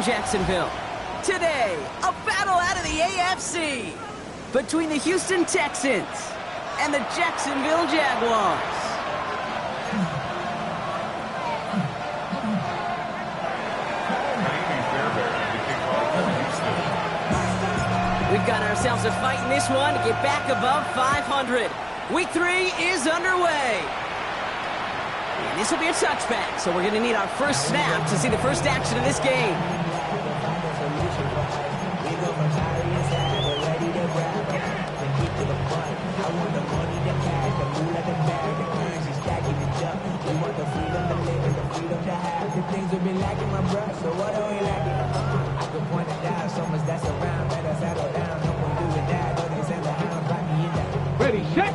in Jacksonville. Today, a battle out of the AFC between the Houston Texans and the Jacksonville Jaguars. We've got ourselves a fight in this one to get back above 500. Week 3 is underway. And this will be a touchback, so we're going to need our first snap to see the first action of this game.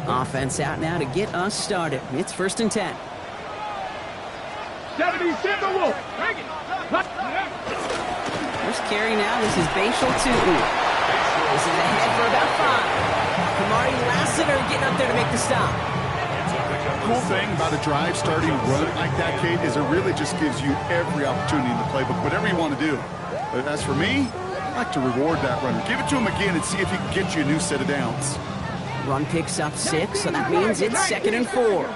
Offense out now to get us started. It's 1st and 10. 70 Timberwolf. First carry now. This is Bashal Tutu. This is ahead for about 5. Kamari Lassiter getting up there to make the stop. The cool thing about a drive starting run like that, Kate, is it really just gives you every opportunity in the playbook, whatever you want to do. But as for me, I like to reward that runner. Give it to him again and see if he can get you a new set of downs. Run picks up 6, so that means it's 2nd and 4.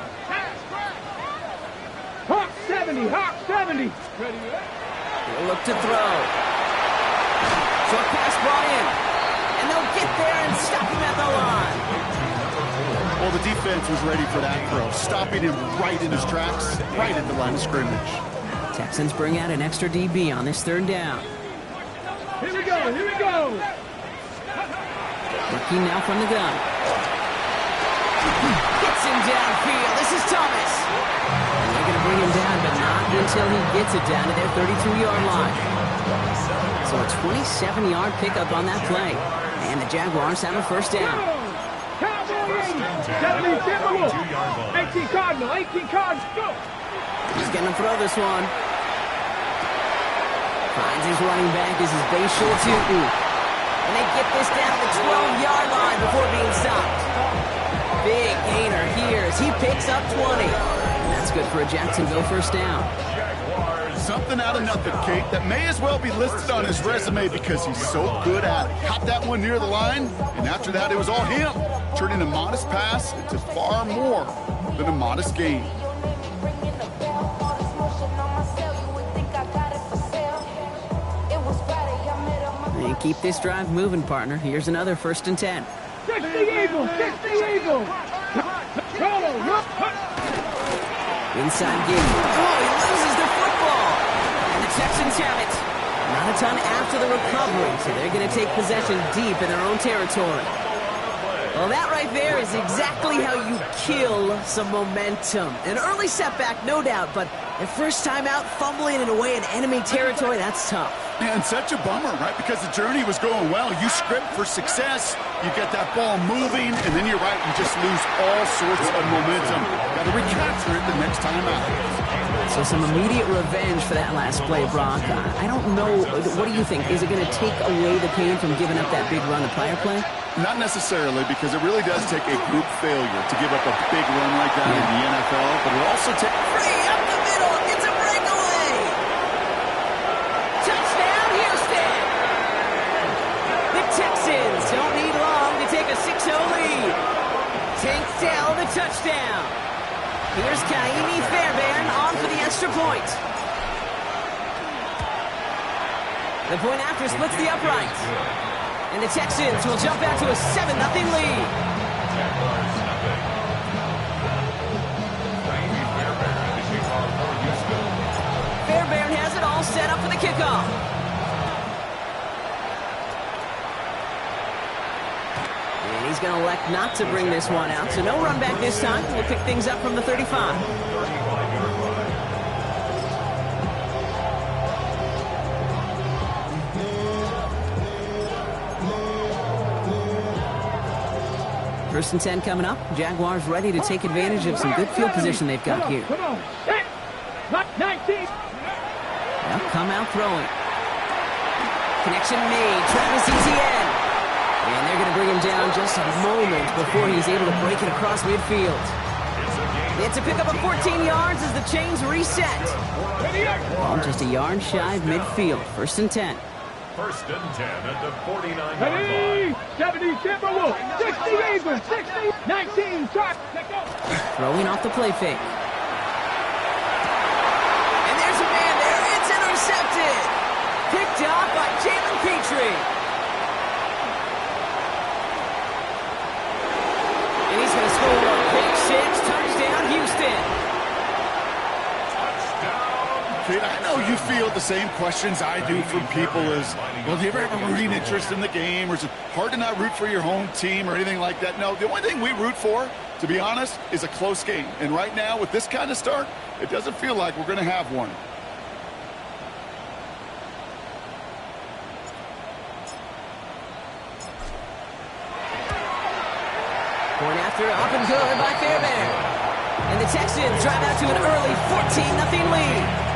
Hawk 70, Hawk 70. They'll look to throw. Short pass brought in. And they'll get there and stop him at the line. Well, the defense was ready for that throw, stopping him right in his tracks, right at the line of scrimmage. Texans bring out an extra DB on this 3rd down. Here we go, here we go. Working now from the gun. Gets him downfield. This is Thomas. And they're going to bring him down, but not until he gets it down to their 32-yard line. So a 27-yard pickup on that play. And the Jaguars have a 1st down. Cowboy 80. 70 Timberwolf. 18 Cardinal, 18 Cardinal. Go. He's going to throw this one. Finds his running back. This is Bashal Tutu. And they get this down to the 12-yard line before being stopped. Big gainer here as he picks up 20. And that's good for a Jacksonville 1st down. Something out of nothing, Kate, that may as well be listed on his resume because he's so good at it. Caught that one near the line, and after that it was all him, turning a modest pass into far more than a modest gain. And keep this drive moving, partner. Here's another 1st and 10. 60 Eagle, 60 Eagle. Inside game. Oh, he loses the football. And the Texans have it. Not a ton after the recovery, so they're going to take possession deep in their own territory. Well, that right there is exactly how you kill some momentum. An early setback, no doubt, but the first time out, fumbling it away in enemy territory, that's tough. And such a bummer, right? Because the journey was going well. You script for success, you get that ball moving, and then you're right, you just lose all sorts of momentum. Got to recapture it the next time out. So some immediate revenge for that last play, Brock. I don't know. What do you think? Is it going to take away the pain from giving up that big run the prior play? Not necessarily, because it really does take a group failure to give up a big run like that in the NFL, but it also takes... Free up the middle. It's a breakaway. Touchdown, Houston. The Texans don't need long to take a 6-0 lead. Tank Dell, the touchdown. Here's Kaimi Fairbairn on for the extra point. The point after splits the upright. And the Texans will jump out to a 7-0 lead. Fairbairn has it all set up for the kickoff. And he's going to elect not to bring this one out, so no run back this time. We'll pick things up from the 35. First and 10 coming up. Jaguars ready to take advantage of some good field position they've got here. Come on. 19. They'll come out throwing. Connection made. Travis Etienne. And they're going to bring him down just a moment before he's able to break it across midfield. It's a pickup of 14 yards as the chains reset. Ball just a yard shy of midfield. 1st and 10. 1st and 10 at the 49-yard Ready? line. 70 Timberwolves. 60 Eagles. 60. 19 Sharks. Throwing off the play fake. And there's a man there. It's intercepted. Picked off by Jalen Petrie. And he's going to score a pick six. Touchdown, Houston. Kid, I know you feel the same questions I do from people as, well, do you ever have a rooting interest in the game? Or is it hard to not root for your home team or anything like that? No, the only thing we root for, to be honest, is a close game. And right now, with this kind of start, it doesn't feel like we're going to have one. Point after, up and good by Fairbairn. And the Texans drive out to an early 14-0 lead.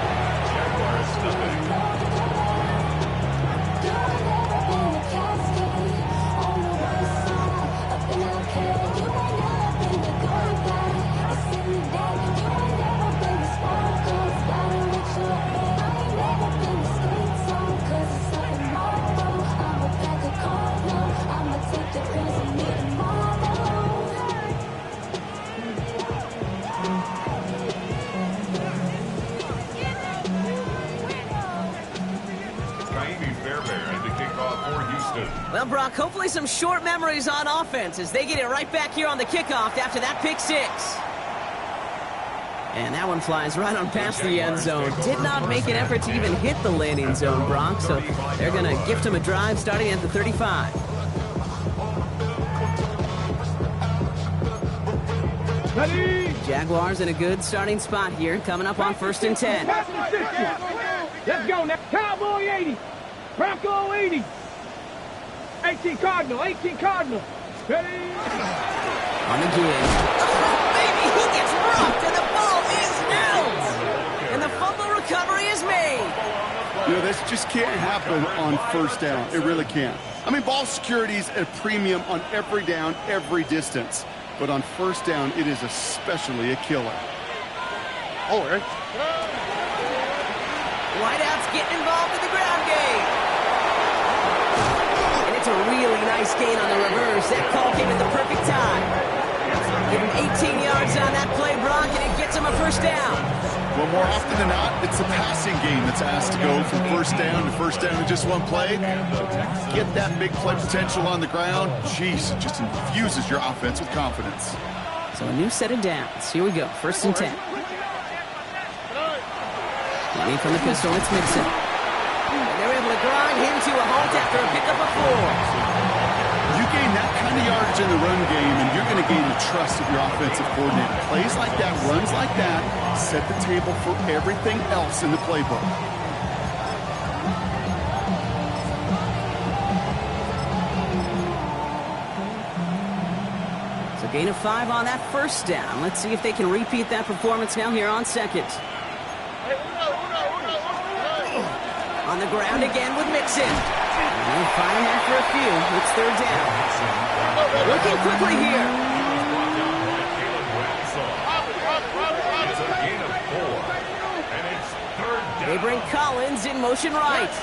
Well, Brock, hopefully some short memories on offense as they get it right back here on the kickoff after that pick six. And that one flies right on past the end zone. Did not make an effort to even hit the landing zone, Brock, so they're going to gift him a drive starting at the 35. Ready? Jaguars in a good starting spot here, coming up on 1st and 10. Let's go now. Cowboy 80. Bronco 80. 18 Cardinal. 18 Cardinal. Ready? On the give. Oh, baby, he gets rocked and the ball is out. And the fumble recovery is made. You know, this just can't happen on 1st down. It really can't. I mean, ball security is a premium on every down, every distance. But on 1st down, it is especially a killer. Oh, Eric. Wideouts getting involved in the ground game. And it's a really nice gain on the reverse. That call came at the perfect time. Give him 18 yards on that play, Brock, and it gets him a 1st down. Well, more often than not, it's the passing game that's asked to go from 1st down to 1st down in just one play. Get that big play potential on the ground. Jeez, it just infuses your offense with confidence. So a new set of downs. Here we go, 1st and 10. Running from the pistol, it's Mixon. And they're able to grind him to a halt after a pickup of 4. You gain that kind of yardage in the run game, and you're going to gain the trust of your offensive coordinator. Plays like that, runs like that, set the table for everything else in the playbook. So gain of 5 on that 1st down. Let's see if they can repeat that performance now here on 2nd. On the ground again with Mixon. And firing after a few. It's 3rd down. Looking quickly here. It's a gain of 4, and it's 3rd down. They bring Collins in motion right.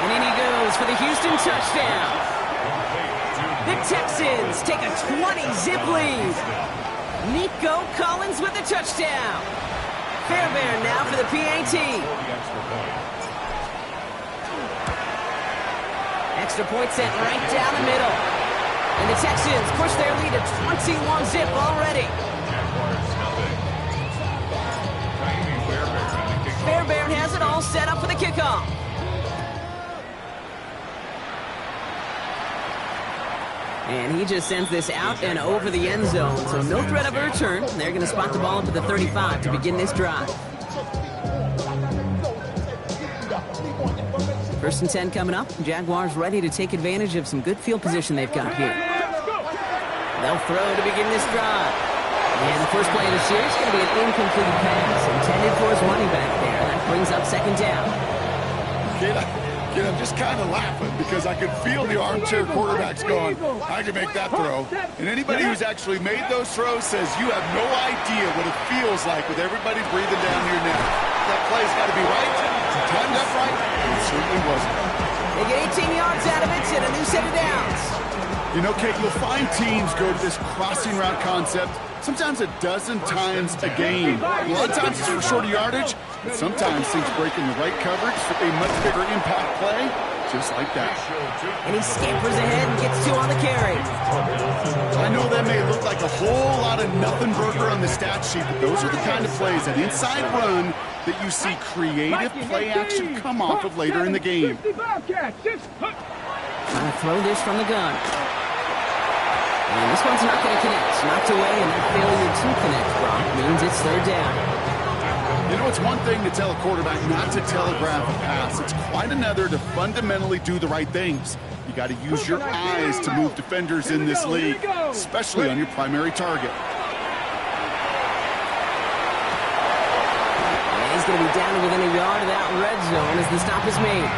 And in he goes for the Houston touchdown. The Texans take a 20-zip lead. Nico Collins with the touchdown. Fairbairn now for the PAT. Extra point sent right down the middle. And the Texans push their lead to 21-zip already. Fairbairn has it all set up for the kickoff. And he just sends this out and over the end zone, so no threat of a return. They're going to spot the ball up to the 35 to begin this drive. 1st and 10 coming up. Jaguars ready to take advantage of some good field position they've got here. They'll throw to begin this drive. And the first play of the series is going to be an incomplete pass intended for his running back there. That brings up 2nd down. Kid, kid, I'm just kind of laughing because I could feel the armchair quarterbacks going, I can make that throw. And anybody who's actually made those throws says you have no idea what it feels like with everybody breathing down your neck. That play's got to be right, timed up right, and it certainly wasn't. They get 18 yards out of it and a new set of downs. You know, Kate, you'll find teams go to this crossing route concept sometimes a dozen times a game. A lot of times it's for shorter yardage, but sometimes things break in the right coverage for a much bigger impact play, just like that. And he scampers ahead and gets 2 on the carry. I know that may look like a whole lot of nothing burger on the stat sheet, but those are the kind of plays, that inside run, that you see creative play action come off of later in the game. Trying to throw this from the gun. And this one's not going to connect. Knocked away, and that failure to connect, Brock, means it's 3rd down. You know, it's one thing to tell a quarterback not to telegraph a pass. It's quite another to fundamentally do the right things. You got to use your eyes to move defenders in this league, especially on your primary target. And he's going to be down to within a yard of that red zone as the stop is made.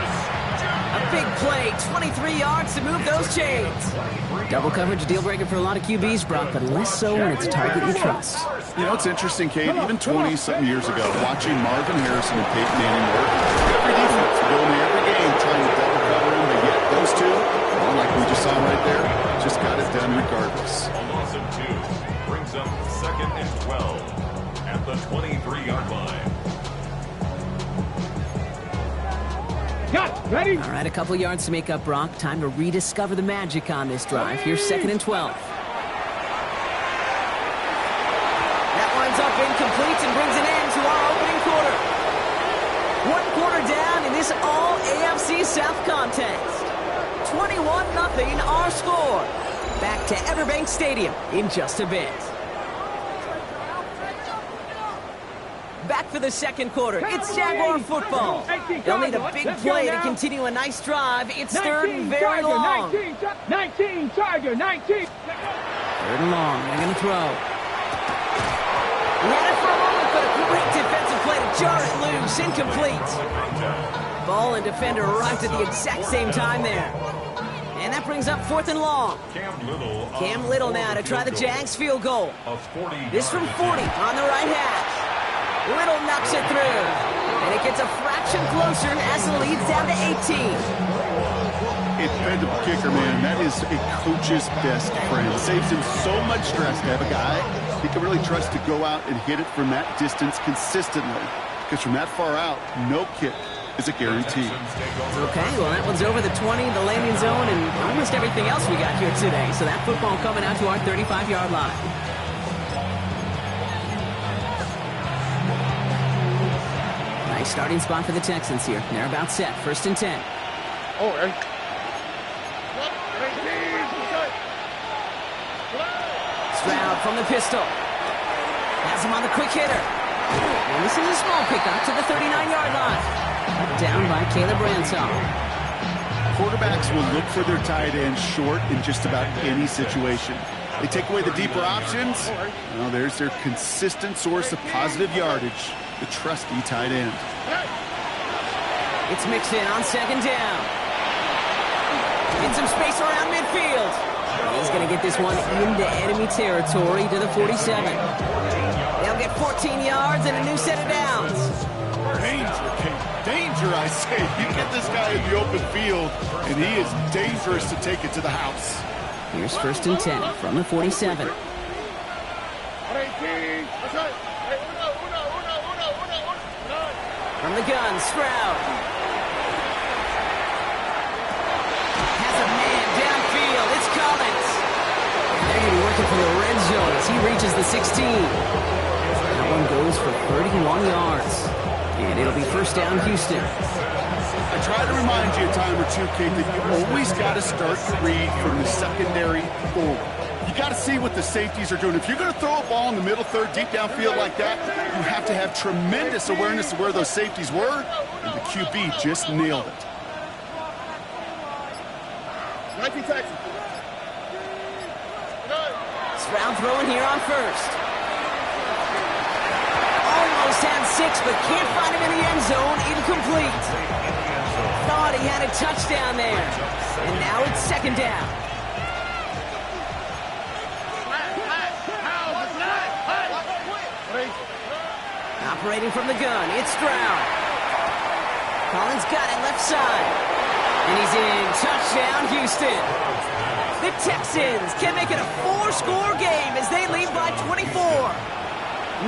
A big play, 23 yards to move those chains. Double coverage, a deal breaker for a lot of QBs, Brock, but less so when it's a target you trust. You know, it's interesting, Kate, even 20-something years ago, watching Marvin Harrison and Peyton Manning work, every defense would go into every game trying to double cover him, but yet those two, well, like we just saw right there, just got it done regardless. A loss of 2 brings up 2nd and 12 at the 23-yard line. Ready? All right, a couple yards to make up, Brock. Time to rediscover the magic on this drive. Here's 2nd and 12. That winds up incomplete and brings an end to our opening quarter. 1 quarter down in this all-AFC South contest. 21-0 our score. Back to Everbank Stadium in just a bit. Back for the 2nd quarter. It's Jaguar football. They'll need a big play to continue a nice drive. It's 3rd and very long. 19, Tiger, 19. 3rd and long. They're going to throw. He had it for a moment, but a great defensive play to jar it loose. Incomplete. Ball and defender arrived at the exact same time there. And that brings up 4th and long. Cam Little now to try the Jags field goal. This from 40 on the right hash. Little knocks it through, and it gets a fraction closer as the lead's down to 18. A dependable kicker, man. That is a coach's best friend. It saves him so much stress to have a guy he can really trust to go out and hit it from that distance consistently. Because from that far out, no kick is a guarantee. Okay, well, that one's over the 20, the landing zone, and almost everything else we got here today. So that football coming out to our 35-yard line. Starting spot for the Texans here. They're about set. 1st and 10. Stroud from the pistol. Has him on the quick hitter. And this is a small pickup to the 39-yard line. Down by Caleb Ransom. Quarterbacks will look for their tight end short in just about any situation. They take away the deeper options. Well, there's their consistent source of positive yardage, the trusty tight end. It's mixed in on 2nd down. Get some space around midfield. He's going to get this one into enemy territory to the 47. They'll get 14 yards and a new set of downs. Danger, Kate. Danger, I say. You get this guy in the open field, and he is dangerous to take it to the house. Here's 1st and 10 from the 47. From the gun, Stroud. Has a man downfield. It's Collins. They're going to be working from the red zone as he reaches the 16. That one goes for 31 yards. And it'll be 1st down, Houston. I try to remind you a time or two, Kate, that you always got to start your read from the secondary forward. You got to see what the safeties are doing. If you're going to throw a ball in the middle third, deep downfield like that, you have to have tremendous awareness of where those safeties were, and the QB just nailed it. Stroud throwing here on 1st. Almost had 6, but can't find him in the end zone. Incomplete. Thought he had a a touchdown there. And now it's second down. Operating from the gun, it's Stroud. Collins got it left side. And he's in. Touchdown, Houston. The Texans can make it a 4-score game as they lead by 24.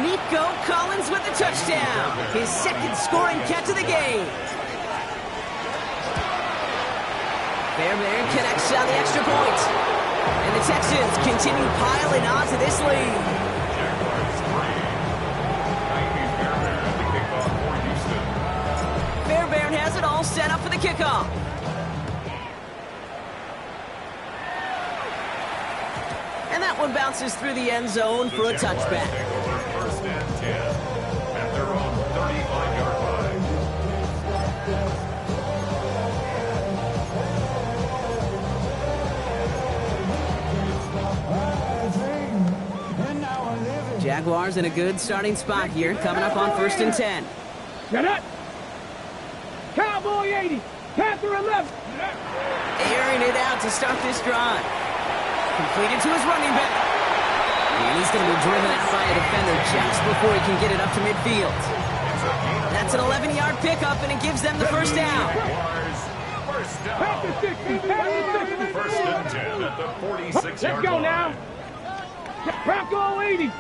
Nico Collins with the touchdown. His second scoring catch of the game. Fairbairn connects on the extra point. And the Texans continue piling on to this lead. Jaguars 3. Navy Fairbairn at the kickoff for Houston. Fairbairn has it all set up for the kickoff. And that one bounces through the end zone for a touchback. Take over first and 10 at their own 35-yard line. Jaguars in a good starting spot here, coming up on first and 10. Get up. Cowboy 80. Panther 11. Airing it out to start this drive. Completed to his running back. And he's going to be driven out by a defender just before he can get it up to midfield. That's an 11-yard pickup, and it gives them the first down. Jaguars, first down. Panther 60. Panther 60. First and 10 at the 46-yard Let's go line. now. Bronco 80.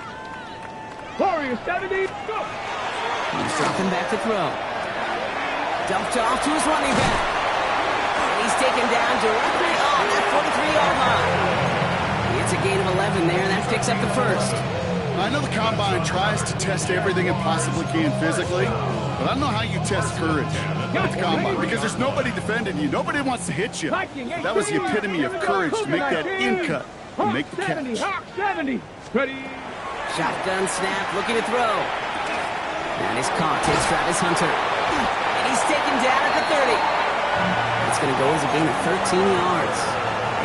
Warriors 70. Go. He's dropping back to throw. Dumped off to his running back. And he's taken down directly on that 43-yard line. It's a gain of 11 there, and that picks up the first. I know the Combine tries to test everything it possibly can physically, but I don't know how you test courage at the Combine, because there's nobody defending you. Nobody wants to hit you. That was the epitome of courage, to make that in cut and make the catch. Hawk 70. Ready. Shotgun snap, looking to throw. And his caught. Takes Travis Hunter. And he's taken down at the 30. It's going to go as a gain of 13 yards.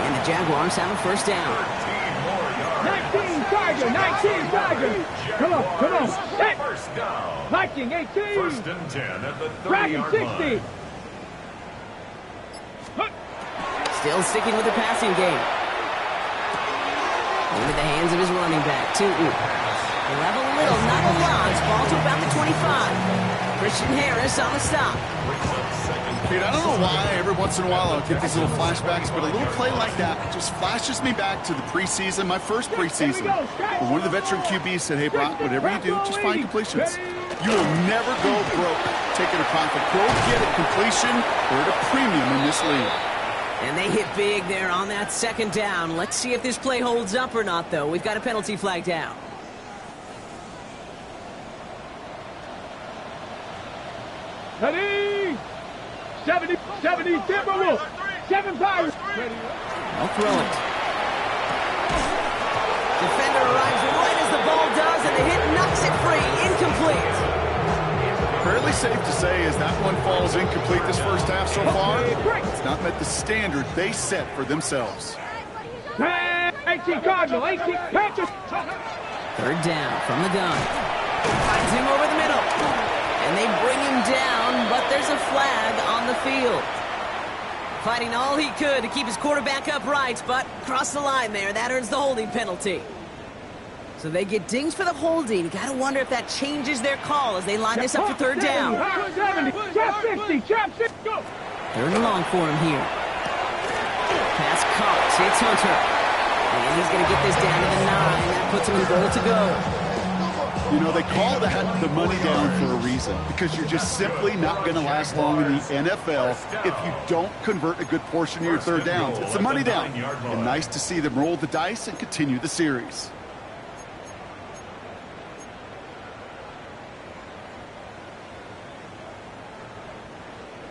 And the Jaguars have a first down. 19 Tiger. 19 Tiger. Come on. Come on. Hey. First down. Viking 18. First and 10 at the Dragon 30-yard 60. line. Still sticking with the passing game. Into the hands of his running back, Tootin. Level a little, not a lot. Ball to about the 25. Christian Harris on the stop. Kate, I don't know why every once in a while I'll get these little flashbacks, but a little play like that just flashes me back to the preseason, my first preseason. Where one of the veteran QBs said, hey, Brock, whatever you do, just find completions. You will never go broke taking a profit. Go get a completion or at a premium in this league. And they hit big there on that second down. Let's see if this play holds up or not, though. We've got a penalty flag down. Ready. 70 Timberwolves. 7 Pirates. I'll throw it. Defender arrives right as the ball does, and the hit knocks it free. Incomplete. Fairly safe to say as that one falls incomplete this first half so far, it's not met the standard they set for themselves. 18 Cardinal. 18 Panthers. Third down from the gun. Finds him over the middle. And they bring him down, but there's a flag on the field. Fighting all he could to keep his quarterback upright, but crossed the line there. That earns the holding penalty. So they get dings for the holding. Got to wonder if that changes their call as they line this up for third down. 70. Trap 60. Trap 60. Go. Third and long for him here. Pass caught. It's Hunter. And he's going to get this down to the 9. That puts him in goal to go. You know, they call that the money down for a reason, because you're just simply not going to last long in the NFL if you don't convert a good portion of your third downs. It's the money down. And nice to see them roll the dice and continue the series.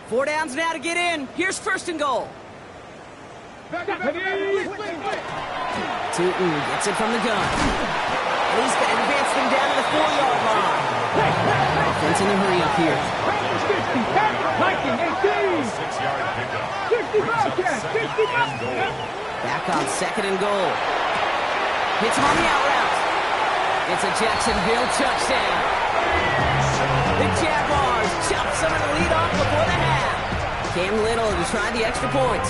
Four downs now to get in. Here's first and goal. Tootin gets it from the gun. And he's going to advance them down to the 4-yard line. Offense in a hurry up here. 60. Viking 18. 6-yard pickup. 60 Bobcats. Back on second and goal. Hits him on the out route. It's a Jacksonville touchdown. The Jaguars chop some of the lead off before the half. Cam Little to try the extra point.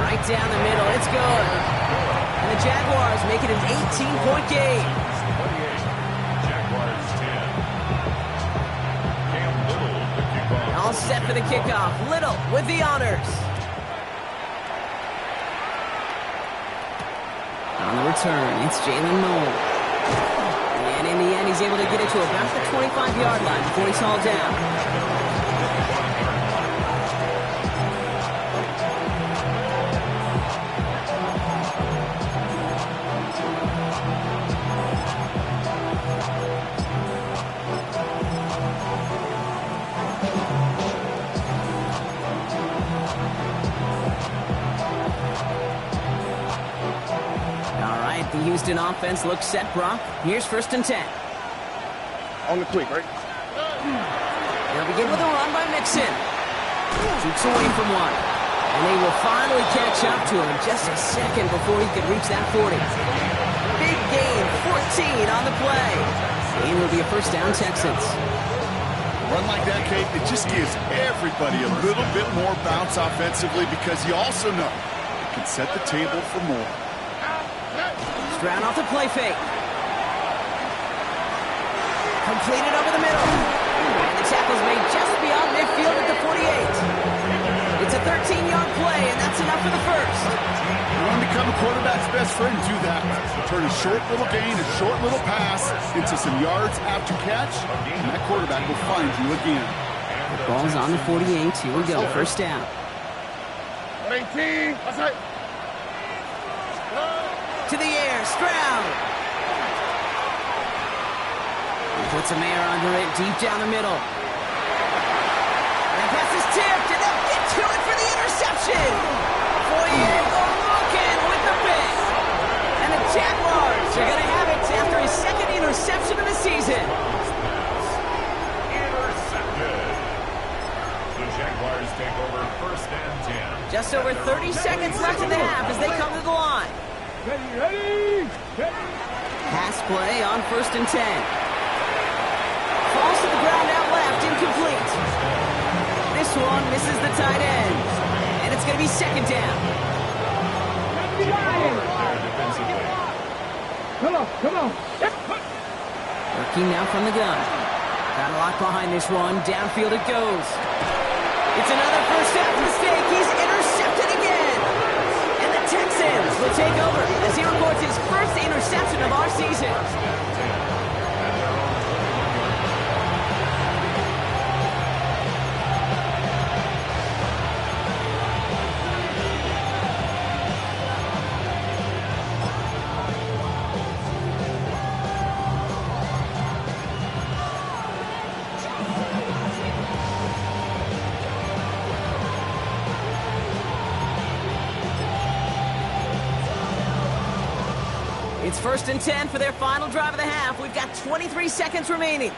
Right down the middle. It's good. And the Jaguars make it an 18-point game. Jaguars 10. Cam Little, the kickoff. All set for the kickoff. Little with the honors. On the return, it's Jalen Moore. And in the end, he's able to get it to about the 25-yard line before he's hauled down. The Houston offense looks set, Brock. Here's 1st and 10. On the quick, right? They'll begin with a run by Mixon. Shoots away from one. And they will finally catch up to him just a second before he could reach that 40. Big gain, 14 on the play. And will be a 1st down, Texans. Run like that, Kate, it just gives everybody a little bit more bounce offensively because you also know it can set the table for more. Stroud off the play fake. Completed over the middle. And the tackle's made just beyond midfield at the 48. It's a 13-yard play, and that's enough for the 1st. You want to become a quarterback's best friend, do that. Turn a short little gain, a short little pass into some yards after catch, and that quarterback will find you again. The ball's on the 48. Here we go. 1st down. 18. That's it. To the air, Stroud. He puts some air under it, deep down the middle. That pass is tipped, and they'll get to it for the interception. Foyer looking with the pick. And the Jaguars are going to have it after his 2nd interception of the season. Intercepted. The Jaguars take over 1st and 10. Just over 30 seconds left in the half as they come to the line. Ready. Pass play on 1st and 10. Falls to the ground out left, incomplete. This one misses the tight end. And it's going to be 2nd down. Come on. Working now from the gun. Got a lock behind this one. Downfield it goes. It's another 1st half mistake. He's intercepted again. And the Texans will take over as he records his 1st interception of our season. It's 1st and 10 for their final drive of the half. We've got 23 seconds remaining.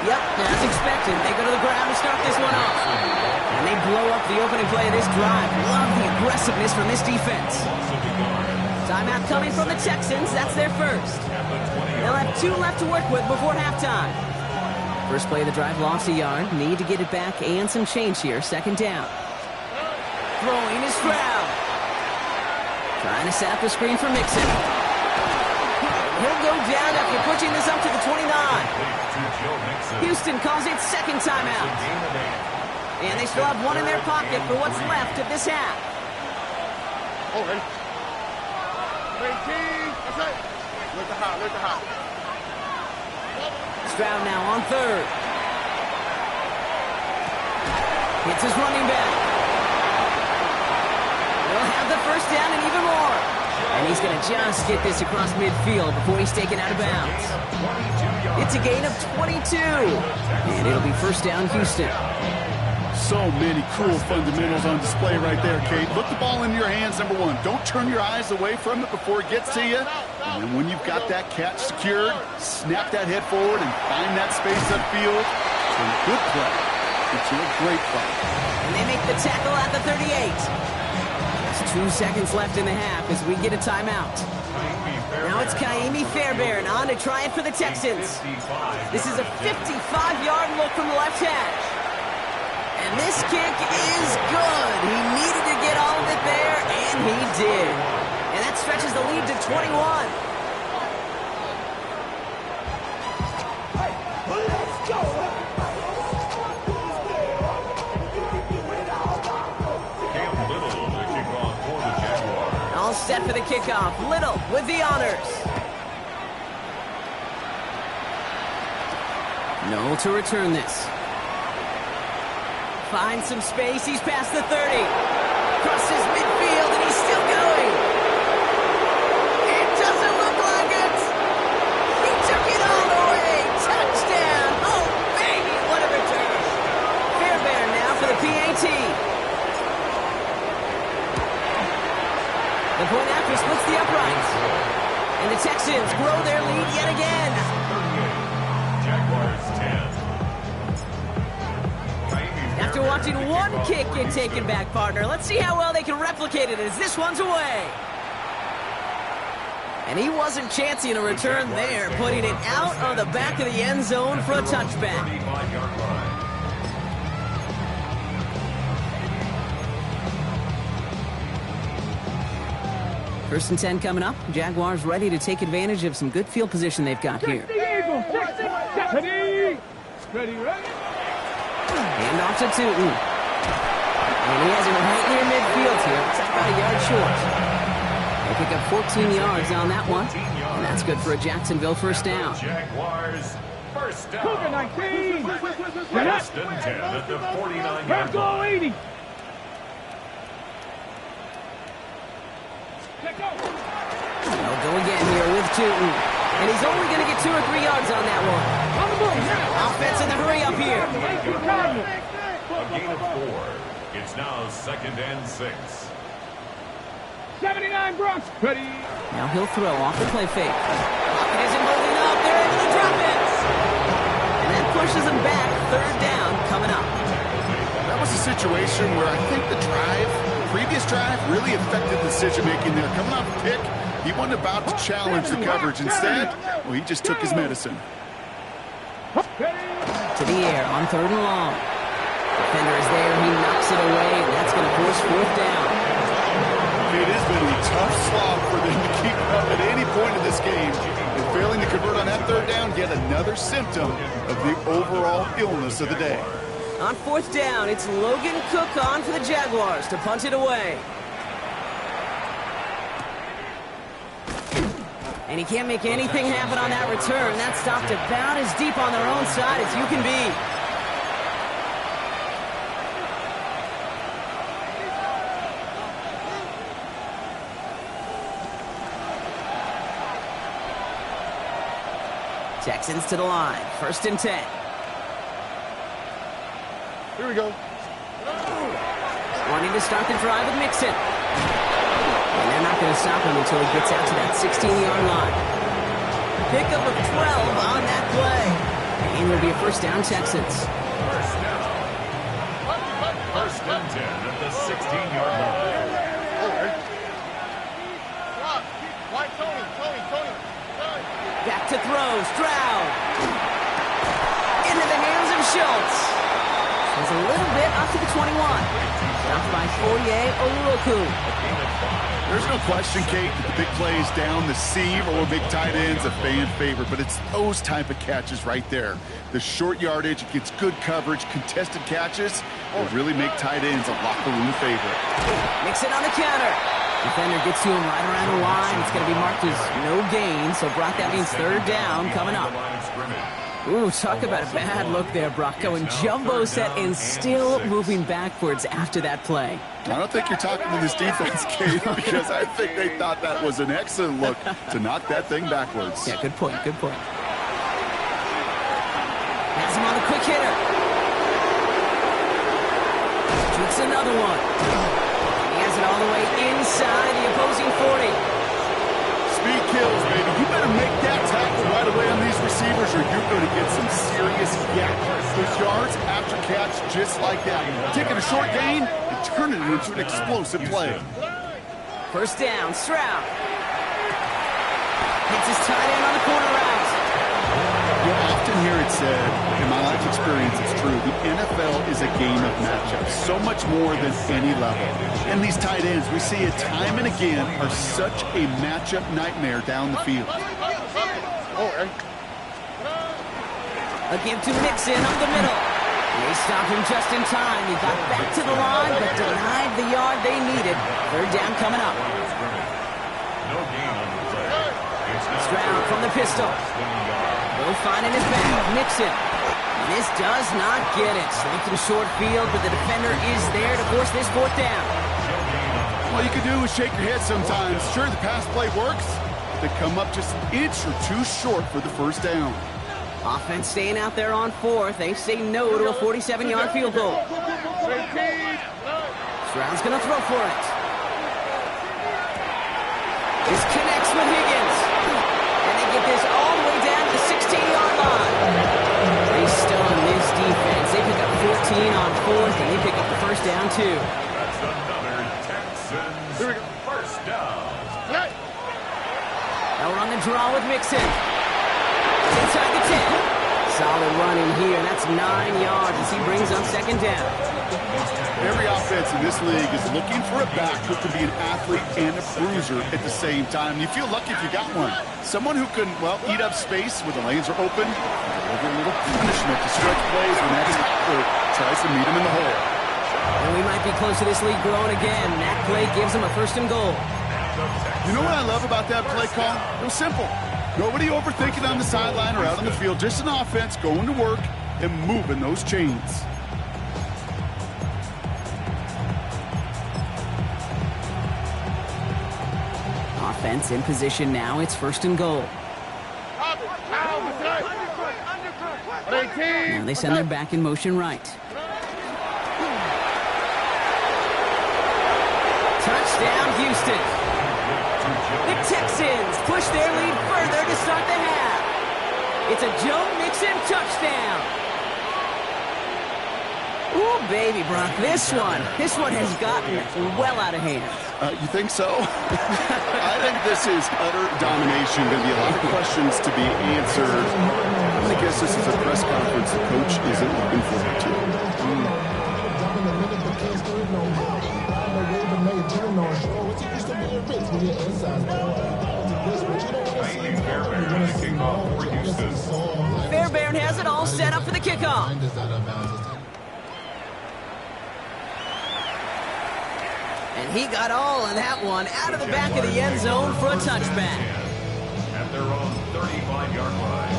Yep, as expected, they go to the ground to start this one off. And they blow up the opening play of this drive. Love the aggressiveness from this defense. Timeout coming from the Texans. That's their 1st. They'll have 2 left to work with before halftime. First play of the drive, lost a yard. Need to get it back and some change here. 2nd down. Throwing is Stroud. Trying to set up a screen for Mixon. He'll go down after pushing this up to the 29. Houston calls it 2nd timeout. And they still have 1 in their pocket for what's left of this half. Ready. 18. That's it. Look the high. Stroud now on 3rd. Hits his running back. He'll have the 1st down and even more. And he's going to just get this across midfield before he's taken out of bounds. It's a gain of 22. And it'll be 1st down, Houston. So many cool fundamentals on display right there, Kate. Put the ball in your hands, number 1. Don't turn your eyes away from it before it gets to you. And then when you've got that catch secured, snap that head forward and find that space upfield. Turn a good play into a great play. And they make the tackle at the 38. 2 seconds left in the half as we get a timeout. Now it's Kaim Jamie Fairbairn on to try it for the Texans. This is a 55-yard look from the left hash. And this kick is good. He needed to get all of it there, and he did. And that stretches the lead to 21. All set for the kickoff. Little with the honors. Noel to return this. Finds some space. He's past the 30. Crosses midfield, and he's still going. It doesn't look like it. He took it all the way. Touchdown. Oh, baby, what a return. Fairbairn now for the PAT. The point after splits the uprights. And the Texans grow their lead yet again. Jaguars 10. After watching one kick get taken back, partner, let's see how well they can replicate it as this one's away. And he wasn't chancing a return there, putting it out on the back of the end zone for a touchback. 35-yard line. First and 10 coming up. Jaguars ready to take advantage of some good field position they've got here. Hand off to Tootin. And he has it right near midfield here. It's about a yard short. They pick up 14 yards on that one. And that's good for a Jacksonville first down. Jaguars first down. Cougar 19. First and 10 at the 49-yard Go line. 80. They'll go again here with Tootin. And he's only going to get 2 or 3 yards on that one. On the move now. Offense in the hurry up here. A gain of 4. It's now second and 6. 79 Bronx. Ready. Now he'll throw off the play fake. Pocket isn't moving up. They're able to drop it. And that pushes them back. Third down coming up. That was a situation where I think the previous drive, really affected the decision-making there. Coming off a pick, he wasn't about to challenge the coverage. Instead, well, he just took his medicine. To the air on 3rd and long. Defender is there. He knocks it away, and that's going to force 4th down. It has been a tough slog for them to keep up at any point in this game. And failing to convert on that 3rd down, yet another symptom of the overall illness of the day. On 4th down, it's Logan Cook on for the Jaguars to punt it away. And he can't make anything happen on that return. That stopped about as deep on their own side as you can be. Texans to the line. 1st and 10. Here we go. Wanting to start the drive with Mixon. And they're not going to stop him until he gets out to that 16-yard line. Pickup of 12 on that play. And it'll be a first down, Texans. First down. First and 10 at the 16-yard line. Back to throw. Stroud. Into the hands of Schultz. There's a little bit up to the 21. Stopped by Foye Oluokun. There's no question, Kate, that the big plays down the seam or big tight ends a fan favorite, but it's those type of catches right there. The short yardage against good coverage, contested catches will really make tight ends a locker room favorite. Mixon on the counter. Defender gets to him right around the line. It's going to be marked as no gain, so Brock, that means 3rd down coming up. Ooh, talk about a bad look there, Brock. Going jumbo set and still moving backwards after that play. I don't think you're talking to this defense, Kate, because I think they thought that was an excellent look to knock that thing backwards. Yeah, good point, good point. Has him on the quick hitter. Shoots another one. He has it all the way inside the opposing 40. Speed kills, baby. You better make that tackle right away on these receivers or you're going to get some serious yak. Those yards after catch just like that. Taking a short gain and turning it into an explosive play. First down, Stroud. Gets his tight end on the corner route. You'll often hear it said, in my life experience, it's true, the NFL is a game of matchups, so much more than any level. And these tight ends, we see it time and again, are such a matchup nightmare down the field. A give to Mixon up the middle. They stopped him just in time. He got back to the line, but denied the yard they needed. Third down coming up. No gain on the play. Stroud from the pistol. Will find in his back. Mixon. And this does not get it. Selecting short field, but the defender is there to force this fourth down. All you can do is shake your head sometimes. Sure, the pass play works. They come up just an inch or two short for the first down. Offense staying out there on fourth. They say no to a 47-yard field goal. Stroud's going to throw for it. This connects with Higgins. And they get this all the way down to the 16-yard line. They stun this defense. They pick up 14 on fourth, and they pick up the first down, too. That's another Texans first down. Now we're on the draw with Mixon. Inside the 10. Solid run in here. That's 9 yards as he brings up second down. Every offense in this league is looking for a back who can be an athlete and a bruiser at the same time. You feel lucky if you got one. Someone who can, well, eat up space when the lanes are open, and deliver a little punishment to stretch plays when that tackler tries to meet him in the hole. And we might be close to this league growing again. That play gives him a first and goal. You know what I love about that play call? It was simple. Nobody overthinking on the sideline or out on the field. Just an offense going to work and moving those chains. Offense in position now. It's first and goal. Now they send their back in motion right. Touchdown, Houston. The Texans push their lead further to start the half. It's a Joe Mixon touchdown. Ooh, baby, Brock, this one has gotten well out of hand. You think so? I think this is utter domination. Going to be a lot of questions to be answered. I'm going to guess this is a press conference the coach isn't looking forward to. Fairbairn has it all set up for the kickoff. And he got all of that one out of the back of the end zone for a touchback. At their own 35-yard line.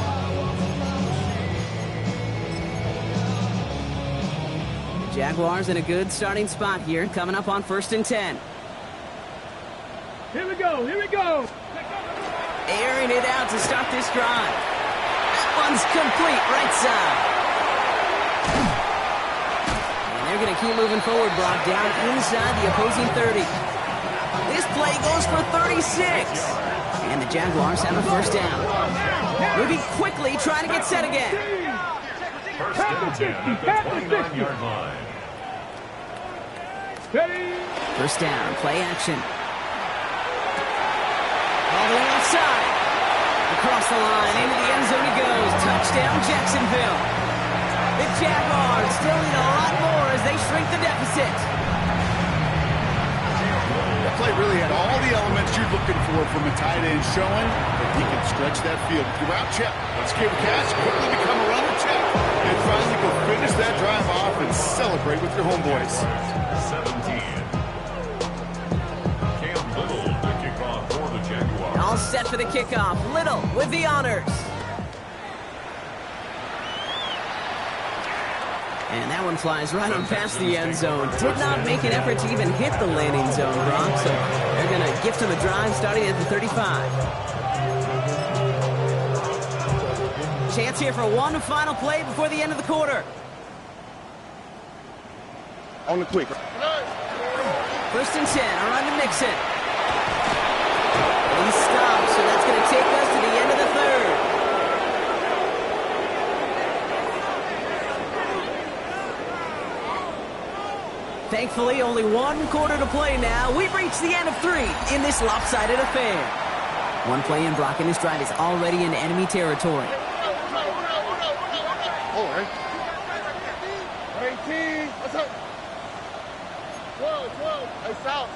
Jaguars in a good starting spot here, coming up on 1st and 10. Here we go. Airing it out to start this drive. That one's complete, right side. And they're going to keep moving forward, Brock, down inside the opposing 30. This play goes for 36. And the Jaguars have a first down. Moving quickly, trying to get set again. First and 10 at the 29-yard line. First down, play action. All the way outside. Across the line, into the end zone he goes. Touchdown, Jacksonville. The Jaguars still need a lot more as they shrink the deficit. That play really had all the elements you're looking for from a tight end, showing that he can stretch that field. Throughout check, let's give a catch, quickly become a runner check, and finally go finish that drive off and celebrate with your homeboys. 17. Cam Little, the kickoff for the Jaguars. All set for the kickoff. Little with the honors. And that one flies right on past the end zone. Did not make an effort to even hit the landing zone, Brock. So they're going to gift him a drive starting at the 35. Chance here for one final play before the end of the quarter. On the quick. First and 10, around to Mixon. He stops, so that's going to take us to the end of the third. Thankfully, only one quarter to play now. We've reached the end of 3 in this lopsided affair. One play in, Brock, and this drive is already in enemy territory. Oh, right. 18. What's up? 12. Hey, south.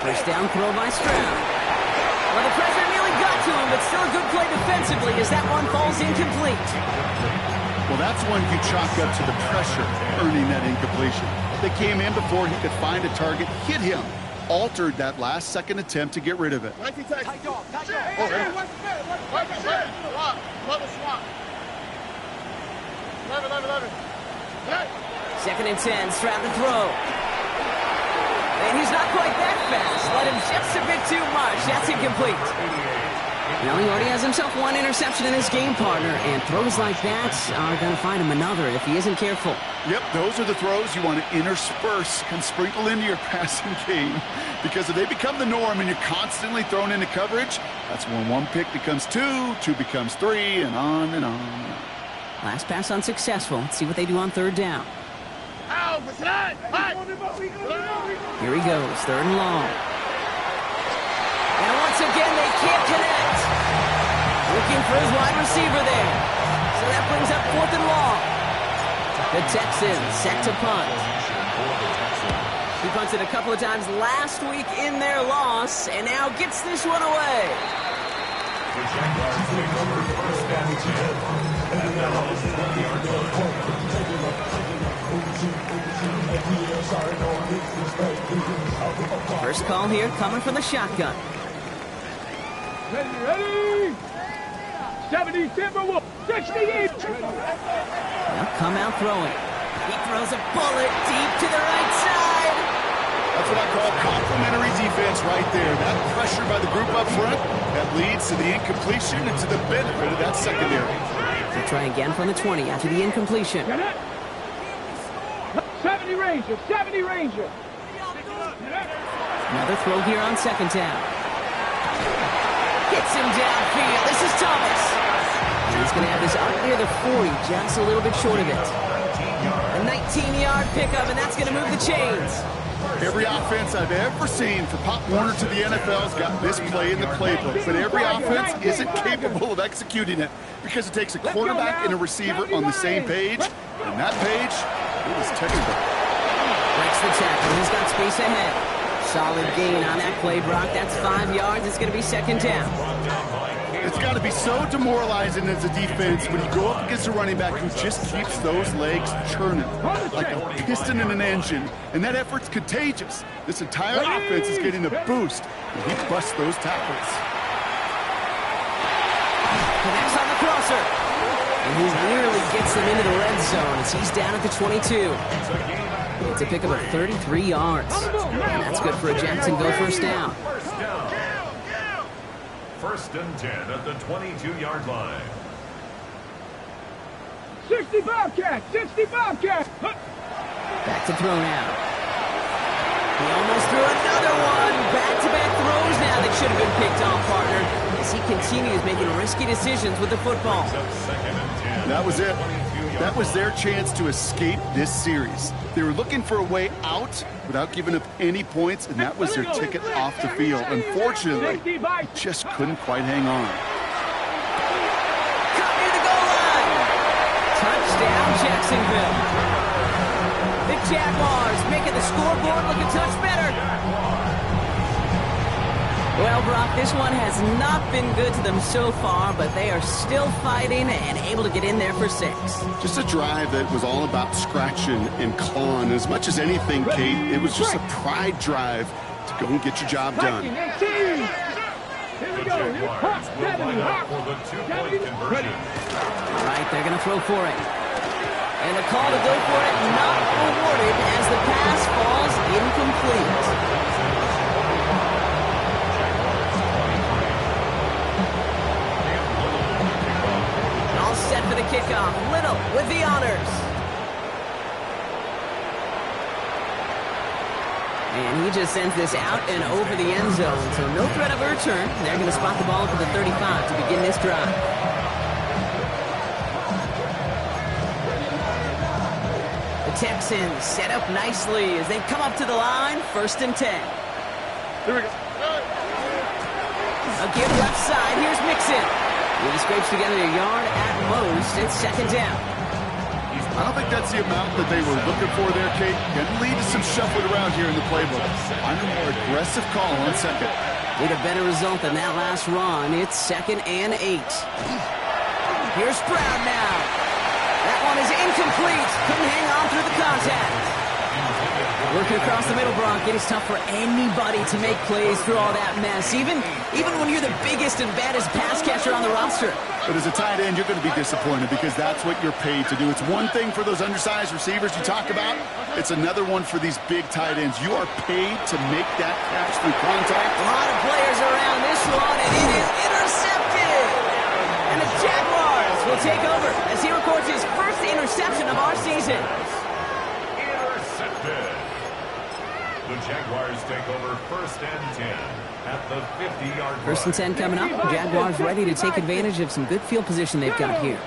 First down throw by Stroud. Well, the pressure nearly got to him, but still a good play defensively as that one falls incomplete. Well, that's one you chalk up to the pressure, earning that incompletion. They came in before he could find a target, hit him, altered that last-second attempt to get rid of it. Oh, right. Swap. 11. Second and 10, Stroud to throw. And he's not quite that fast. Let him just a bit too much. That's incomplete. Well, he already has himself one interception in his game, partner, and throws like that are going to find him another if he isn't careful. Yep, those are the throws you want to intersperse and sprinkle into your passing game. Because if they become the norm and you're constantly thrown into coverage, that's when one pick becomes two becomes three, and on and on and on. Last pass unsuccessful. Let's see what they do on third down. Here he goes, third and long. And once again, they can't connect. Looking for his wide receiver there. So that brings up fourth and long. The Texans set to punt. He punted a couple of times last week in their loss, and now gets this one away. The Jaguars take over first and 10. And now the 20-yard line. First call here coming from the shotgun. Ready! 70 Timberwolves, 68. Now come out throwing. He throws a bullet deep to the right side. That's what I call complementary defense right there. That pressure by the group up front, that leads to the incompletion and to the benefit of that secondary. They'll try again from the 20 after the incompletion. 70 Ranger. Another throw here on second down. Gets him downfield. This is Thomas. And he's going to have this up near the 40, just a little bit short of it. A 19-yard pickup, and that's going to move the chains. Every offense I've ever seen for Pop Warner to the NFL's got this play in the playbook, but every offense isn't capable of executing it because it takes a quarterback and a receiver on the same page, and that page, it was textbook. Breaks the tackle. He's got space ahead. Solid gain on that play, Brock. That's 5 yards. It's going to be second down. It's got to be so demoralizing as a defense when you go up against a running back who just keeps those legs churning like a piston in an engine, and that effort's contagious. This entire offense is getting a boost, and he busts those tackles. Connects on the crosser. And he nearly gets them into the red zone as he's down at the 22. It's a pickup of 33 yards. And that's good for a Jacksonville first down. First and 10 at the 22-yard line. 60 Bobcats. Back to throw now. He almost threw another one. Back-to-back throws now that should have been picked off, partner, as he continues making risky decisions with the football. That was it. That was their chance to escape this series. They were looking for a way out without giving up any points, and that was their ticket off the field. Unfortunately, just couldn't quite hang on. Caught near the goal line. Touchdown, Jacksonville. The Jaguars making the scoreboard look a touch better. Well, Brock, this one has not been good to them so far, but they are still fighting and able to get in there for 6. Just a drive that was all about scratching and clawing. As much as anything, Kate, it was just a pride drive to go and get your job done. Here we go. Jaguars will line up for the two-point conversion. All right, they're going to throw for it. And the call to go for it not awarded as the pass falls incomplete. Set for the kickoff. Little with the honors. And he just sends this out and over the end zone. So no threat of a return. They're going to spot the ball for the 35 to begin this drive. The Texans set up nicely as they come up to the line. First and 10. Here we go. A give left side. Here's Mixon. He scrapes together a yard at most. It's second down. I don't think that's the amount that they were looking for there, Kate. Can lead to some shuffling around here in the playbook. Find a more aggressive call on second. With a better result than that last run, it's 2nd and 8. Here's Stroud now. That one is incomplete. Couldn't hang on through the contact. Working across the middle, Brock. It is tough for anybody to make plays through all that mess, even when you're the biggest and baddest pass catcher on the roster. But as a tight end, you're going to be disappointed because that's what you're paid to do. It's one thing for those undersized receivers you talk about. It's another one for these big tight ends. You are paid to make that catch through contact. A lot of players around this one, and it is intercepted. And the Jaguars will take over as he records his first interception of our season. Intercepted. The Jaguars take over 1st and 10 at the 50-yard line. 1st and 10 coming up. Jaguars ready to take advantage of some good field position they've got here.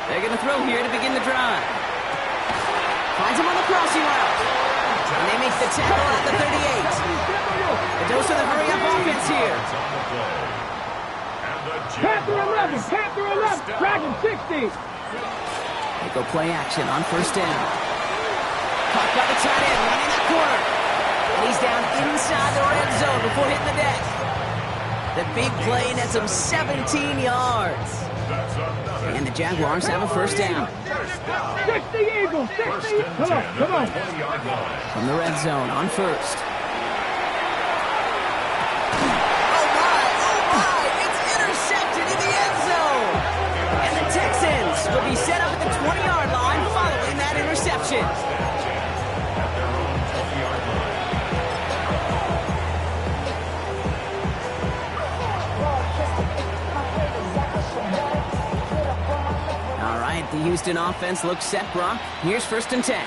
They're going to throw here to begin the drive. Finds him on the crossing route. And they make the tackle at the 38. A dose of the hurry-up offense here. Panther 11, Panther 11, Dragon 60. They go play action on 1st down. Caught by the tight end, running that corner. And he's down inside the red zone before hitting the deck. The big play nets him 17 yards. And the Jaguars have a 1st down. 60 Eagles, 60. Come on. From the red zone on 1st. Oh my, it's intercepted in the end zone. And the Texans will be set up at the 20-yard line following that interception. The Houston offense looks set, Brock. Here's 1st and 10.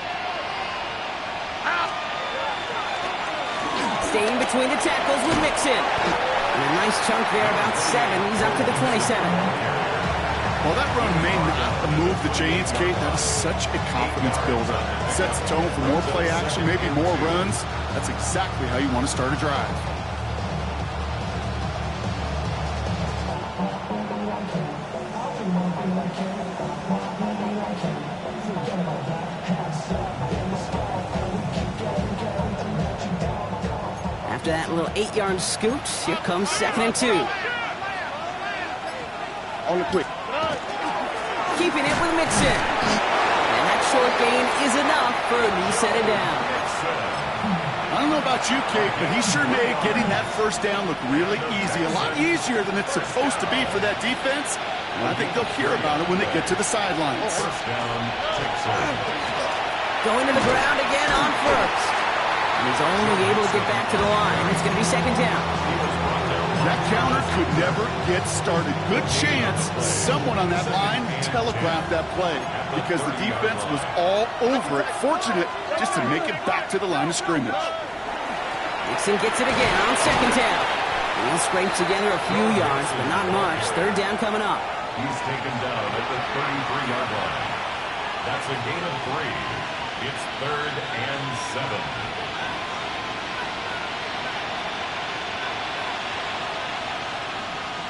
Staying between the tackles with Mixon. And a nice chunk there, about 7. He's up to the 27. While that run may not move the chains, Kate, that is such a confidence builder. Sets the tone for more play action, maybe more runs. That's exactly how you want to start a drive. After that little 8-yard scoot, here comes 2nd and 2. On the quick. Keeping it with Mixon. And that short gain is enough for a reset it down. I don't know about you, Kate, but he sure made getting that 1st down look really easy. A lot easier than it's supposed to be for that defense. And I think they'll hear about it when they get to the sidelines. 1st down, Texans. Going to the ground again on 1st. And he's only able to get back to the line. It's going to be 2nd down. That counter could never get started. Good chance someone on that line telegraphed that play because the defense was all over it. Fortunate just to make it back to the line of scrimmage. Mixon gets it again on 2nd down. He'll scrape together a few yards, but not much. 3rd down coming up. He's taken down at the 33-yard line. That's a gain of 3. It's 3rd and 7.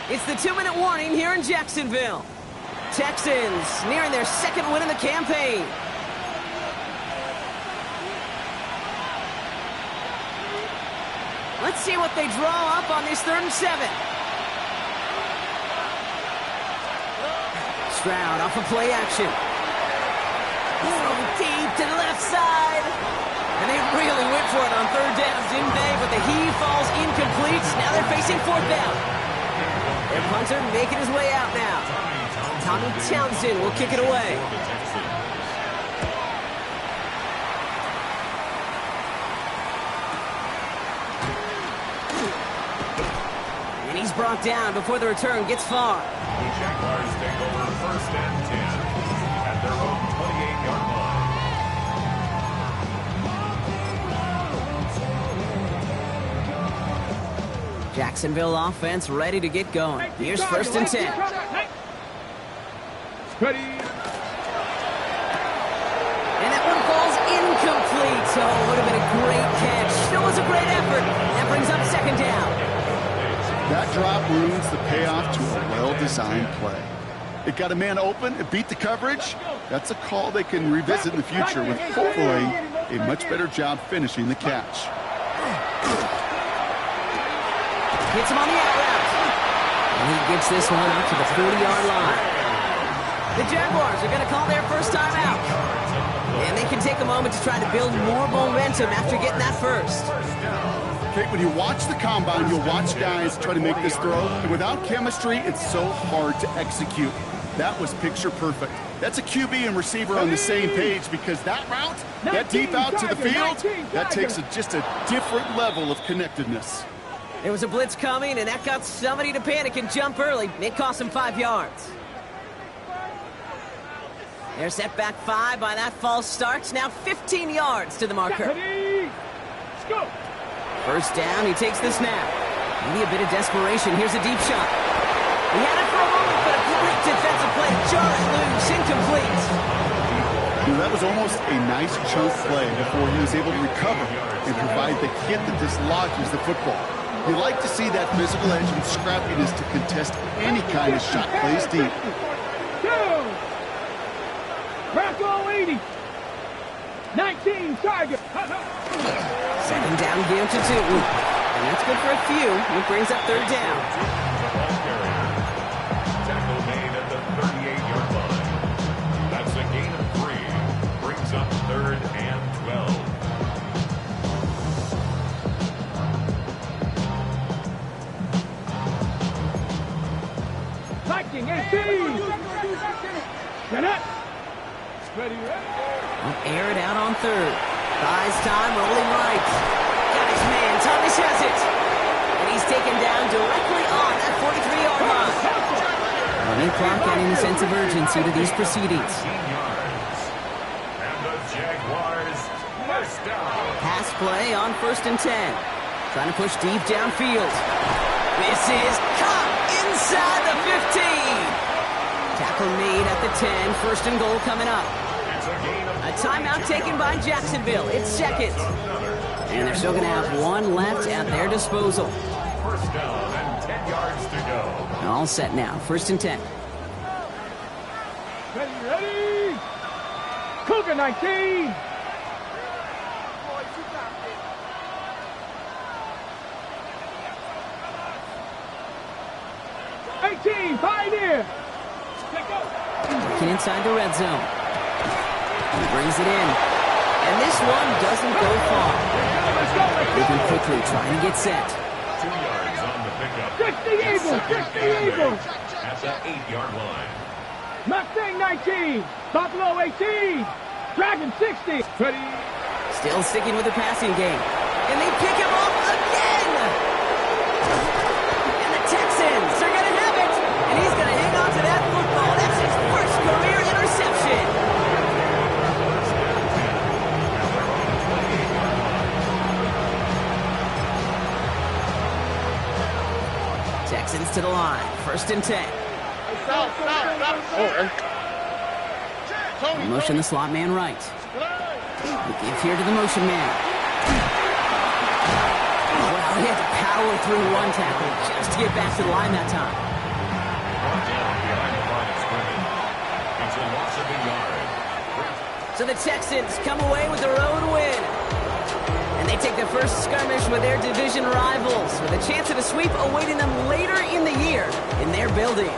It's the 2-minute warning here in Jacksonville. Texans nearing their 2nd win in the campaign. Let's see what they draw up on this 3rd and 7. Stroud off of play action. Throw deep to the left side. And they really went for it on 3rd down, didn't they? But the heave falls incomplete. Now they're facing 4th down. Their punter making his way out now. Tommy Townsend will kick it away. And he's brought down before the return gets far. The Jaguars take over 1st and 10 at their own 28-yard line. Jacksonville offense ready to get going. Here's 1st and 10. Ready. And that one falls incomplete. Oh, would have been a great catch. Still was a great effort. That brings up 2nd down. That drop ruins the payoff to a well-designed play. It got a man open, it beat the coverage. That's a call they can revisit in the future with hopefully a much better job finishing the catch. Hits him on the out route. And he gets this one out to the 40-yard line. The Jaguars are going to call their first time out. And they can take a moment to try to build more momentum after getting that first. Okay, when you watch the combine, you'll watch guys try to make this throw. And without chemistry, it's so hard to execute. That was picture perfect. That's a QB and receiver on the same page because that route, that deep out to the field, that takes just a different level of connectedness. There was a blitz coming, and that got somebody to panic and jump early. It cost him 5 yards. They're set back 5 by that false start. Now 15 yards to the marker. Let's go. First down, he takes the snap. Maybe a bit of desperation. Here's a deep shot. He had it for a moment, but a great defensive play. Jar it loose, incomplete. That was almost a nice chunk play before he was able to recover and provide the hit that dislodges the football. You like to see that physical edge and scrappiness to contest any kind of shot plays deep. Bronco 80. 19 Tiger. Second down, game to 2. And that's good for a few. It brings up third down. Tackle made at the 38-yard line. That's a gain of 3. Brings up third and 12. Viking 18. Get up. Ready. Air it out on third. Buys time, rolling right. Got his man. Thomas has it. And he's taken down directly on that 43-yard line. Running clock adding a sense of urgency to these proceedings. And the Jaguars first down. Pass play on 1st and 10. Trying to push deep downfield. This is caught inside the 15. Tackle made at the 10. 1st and goal coming up. A timeout taken by Jacksonville. It's second. And they're still going to have one left at their disposal. First down and 10 yards to go. All set now. 1st and 10. Ready. Cougar 19. Pioneer. Working inside the red zone. He brings it in. And this one doesn't go far. Moving quickly, trying to get set. 2 yards on the pickup. 60 Eagles. 60 Eagles. At the 8-yard line. Mustang 19. Buffalo 18. Dragon 60. Ready. Still sticking with the passing game. And they pick him off again. And the Texans are going to have it. And he's going to hang on to that football. That's his first career interception. Texans to the line. 1st and 10. Motion the slot man right. We give here to the motion man. Wow, he had to power through one tackle just to get back to the line that time. Brought down behind the line of scrimmage. It's a loss of a yard. So the Texans come away with the road win. And they take the first skirmish with their division rivals with a chance at a sweep awaiting them later in the year in their building.